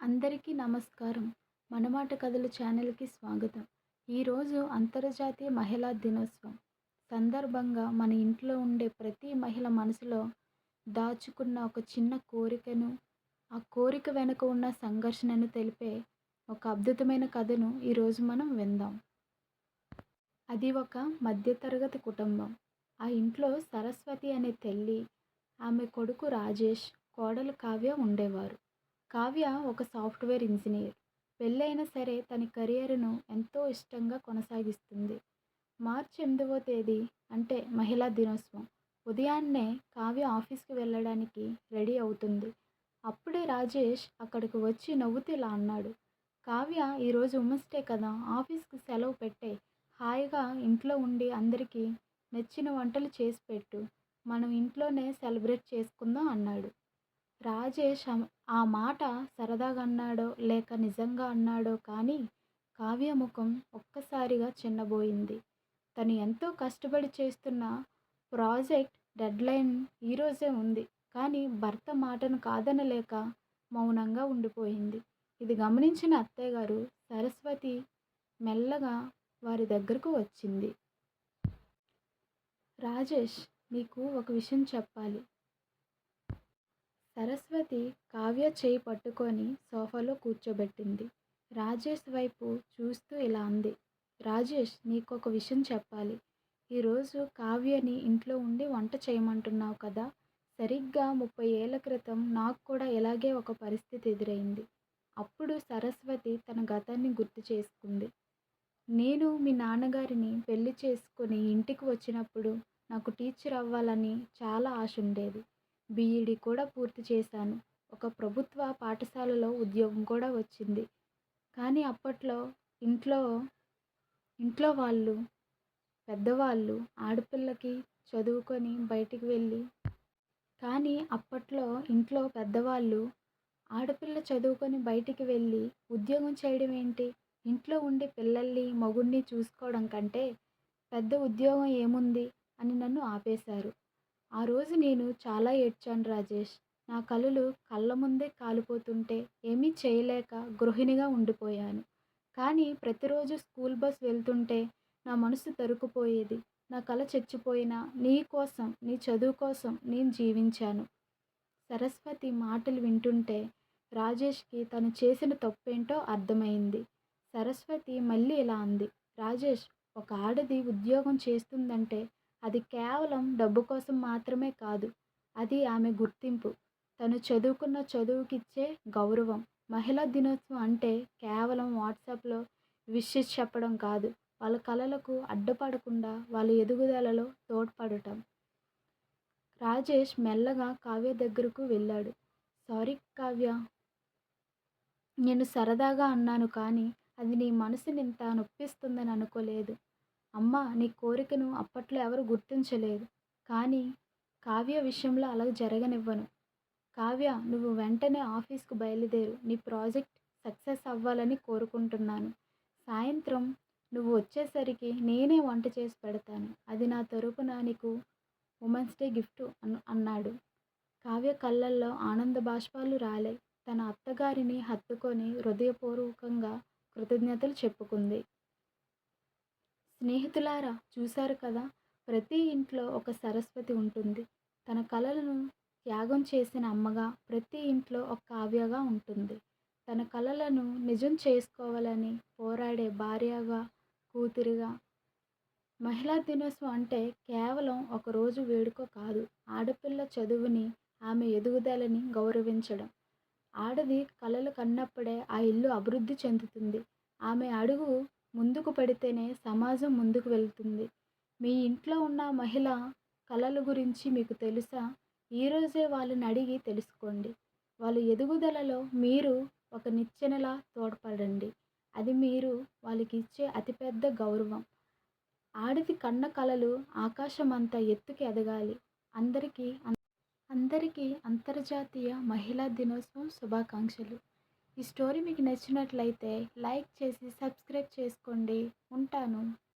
అందరికీ నమస్కారం. మనమాట కథలు ఛానల్‌కి స్వాగతం. ఈరోజు అంతర్జాతీయ మహిళా దినోత్సవం సందర్భంగా మన ఇంట్లో ఉండే ప్రతి మహిళ మనసులో దాచుకున్న ఒక చిన్న కోరికను, ఆ కోరిక వెనుక ఉన్న సంఘర్షణను తెలిపే ఒక అద్భుతమైన కథను ఈరోజు మనం విందాం. అది ఒక మధ్యతరగతి కుటుంబం. ఆ ఇంట్లో సరస్వతి అనే తల్లి, ఆమె కొడుకు రాజేష్, కోడలు కావ్య ఉండేవారు. కావ్య ఒక సాఫ్ట్‌వేర్ ఇంజినీర్. పెళ్ళైనా సరే తన కెరియర్‌ను ఎంతో ఇష్టంగా కొనసాగిస్తుంది. మార్చి 8వ తేదీ అంటే మహిళా దినోత్సవం. ఉదయాన్నే కావ్య ఆఫీస్‌కి వెళ్ళడానికి రెడీ అవుతుంది. అప్పుడే రాజేష్ అక్కడికి వచ్చి నవ్వుతూ ఇలా అన్నాడు. కావ్య, ఈరోజు ఉమెన్స్ డే కదా! ఆఫీస్‌కి సెలవు పెట్టేయ్. హాయిగా ఇంట్లో ఉండి అందరికీ నచ్చిన వంటలు చేసి పెట్టు. మనం ఇంట్లోనే సెలబ్రేట్ చేసుకుందాం అన్నాడు. రాజేష్ ఆ మాట సరదాగా అన్నాడో లేక నిజంగా అన్నాడో కానీ కావ్య ముఖం ఒక్కసారిగా చిన్నబోయింది. తను ఎంతో కష్టపడి చేస్తున్న ప్రాజెక్ట్ డెడ్లైన్ ఈరోజే ఉంది. కానీ భర్త మాటను కాదనలేక మౌనంగా ఉండిపోయింది. ఇది గమనించిన అత్తయ్యగారు సరస్వతి మెల్లగా వారి దగ్గరకు వచ్చింది. రాజేష్, నీకు ఒక విషయం చెప్పాలి. సరస్వతి కావ్య చేయి పట్టుకొని సోఫాలో కూర్చోబెట్టింది. రాజేష్ వైపు చూస్తూ ఇలా అంది. రాజేష్, నీకొక విషయం చెప్పాలి. ఈరోజు కావ్యని ఇంట్లో ఉండి వంట చేయమంటున్నావు కదా! సరిగ్గా 30 ఏళ్ల క్రితం నాకు కూడా ఇలాగే ఒక పరిస్థితి ఎదురైంది. అప్పుడు సరస్వతి తన గతాన్ని గుర్తు చేసుకుంది. నేను మీ నాన్నగారిని పెళ్లి చేసుకుని ఇంటికి వచ్చినప్పుడు నాకు టీచర్ అవ్వాలని చాలా ఆశ ఉండేది. బీఈడీ కూడా పూర్తి చేశాను. ఒక ప్రభుత్వ పాఠశాలలో ఉద్యోగం కూడా వచ్చింది. కానీ అప్పట్లో ఇంట్లో ఇంట్లో వాళ్ళు పెద్దవాళ్ళు ఆడపిల్లకి చదువుకొని బయటికి వెళ్ళి కానీ అప్పట్లో ఇంట్లో పెద్దవాళ్ళు ఆడపిల్ల చదువుకొని బయటికి వెళ్ళి ఉద్యోగం చేయడం ఏంటి? ఇంట్లో ఉండి పిల్లల్ని, మొగుడిని చూసుకోవడం కంటే పెద్ద ఉద్యోగం ఏముంది అని నన్ను ఆపేశారు. ఆ రోజు నేను చాలా ఏడ్చాను రాజేష్. నా కలలు కళ్ళ ముందే కాలిపోతుంటే ఏమీ చేయలేక గృహిణిగా ఉండిపోయాను. కానీ ప్రతిరోజు స్కూల్ బస్ వెళ్తుంటే నా మనసు తరుక్కుపోయేది. నా కల చచ్చిపోయినా నీ కోసం, నీ చదువు కోసం నేను జీవించాను. సరస్వతి మాటలు వింటుంటే రాజేష్కి తను చేసిన తప్పేంటో అర్థమైంది. సరస్వతి మళ్ళీ ఇలా అంది. రాజేష్, ఒక ఆడది ఉద్యోగం చేస్తుందంటే అది కేవలం డబ్బు కోసం మాత్రమే కాదు. అది ఆమె గుర్తింపు. తను చదువుకున్న చదువుకిచ్చే గౌరవం. మహిళా దినోత్సవం అంటే కేవలం వాట్సాప్లో విషెస్ చెప్పడం కాదు. వాళ్ళ కలలకు అడ్డుపడకుండా వాళ్ళ ఎదుగుదలలో తోడ్పడటం. రాజేష్ మెల్లగా కావ్య దగ్గరకు వెళ్ళాడు. సారీ కావ్య, నేను సరదాగా అన్నాను కానీ అది నీ మనసుని ఇంత నొప్పిస్తుందని అనుకోలేదు. అమ్మ, నీ కోరికను అప్పట్లో ఎవరు గుర్తించలేదు. కానీ కావ్య విషయంలో అలా జరగనివ్వను. కావ్య, నువ్వు వెంటనే ఆఫీస్‌కు బయలుదేరు. నీ ప్రాజెక్ట్ సక్సెస్ అవ్వాలని కోరుకుంటున్నాను. సాయంత్రం నువ్వు వచ్చేసరికి నేనే వంట చేసి పెడతాను. అది నా తరపున నీకు ఉమెన్స్ డే గిఫ్ట్ అన్నాడు. కావ్య కళ్ళల్లో ఆనంద బాష్పాలు రాలాయి. తన అత్తగారిని హత్తుకొని హృదయపూర్వకంగా కృతజ్ఞతలు చెప్పుకుంది. స్నేహితులారా, చూశారు కదా! ప్రతి ఇంట్లో ఒక సరస్వతి ఉంటుంది. తన కలలను త్యాగం చేసిన అమ్మగా ప్రతి ఇంట్లో ఒక కావ్యగా ఉంటుంది. తన కలలను నిజం చేసుకోవాలని పోరాడే భార్యగా, కూతురిగా. మహిళా దినోత్సవం అంటే కేవలం ఒకరోజు వేడుక కాదు. ఆడపిల్ల చదువుని, ఆమె ఎదుగుదలని గౌరవించడం. ఆడది కలలు కన్నప్పుడే ఆ ఇల్లు అభివృద్ధి చెందుతుంది. ఆమె అడుగు ముందుకు పడితేనే సమాజం ముందుకు వెళ్తుంది. మీ ఇంట్లో ఉన్న మహిళ కలల గురించి మీకు తెలుసా? ఈరోజే వాళ్ళని అడిగి తెలుసుకోండి. వాళ్ళ ఎదుగుదలలో మీరు ఒక నిచ్చెనలా తోడ్పడండి. అది మీరు వాళ్ళకి ఇచ్చే అతిపెద్ద గౌరవం. ఆడది కన్న కలలు ఆకాశమంత ఎత్తుకి ఎదగాలి. అందరికీ అంతర్జాతీయ మహిళా దినోత్సవం శుభాకాంక్షలు. ఈ స్టోరీ మీకు నచ్చినట్లయితే లైక్ చేసి సబ్స్క్రైబ్ చేసుకోండి. ఉంటాను.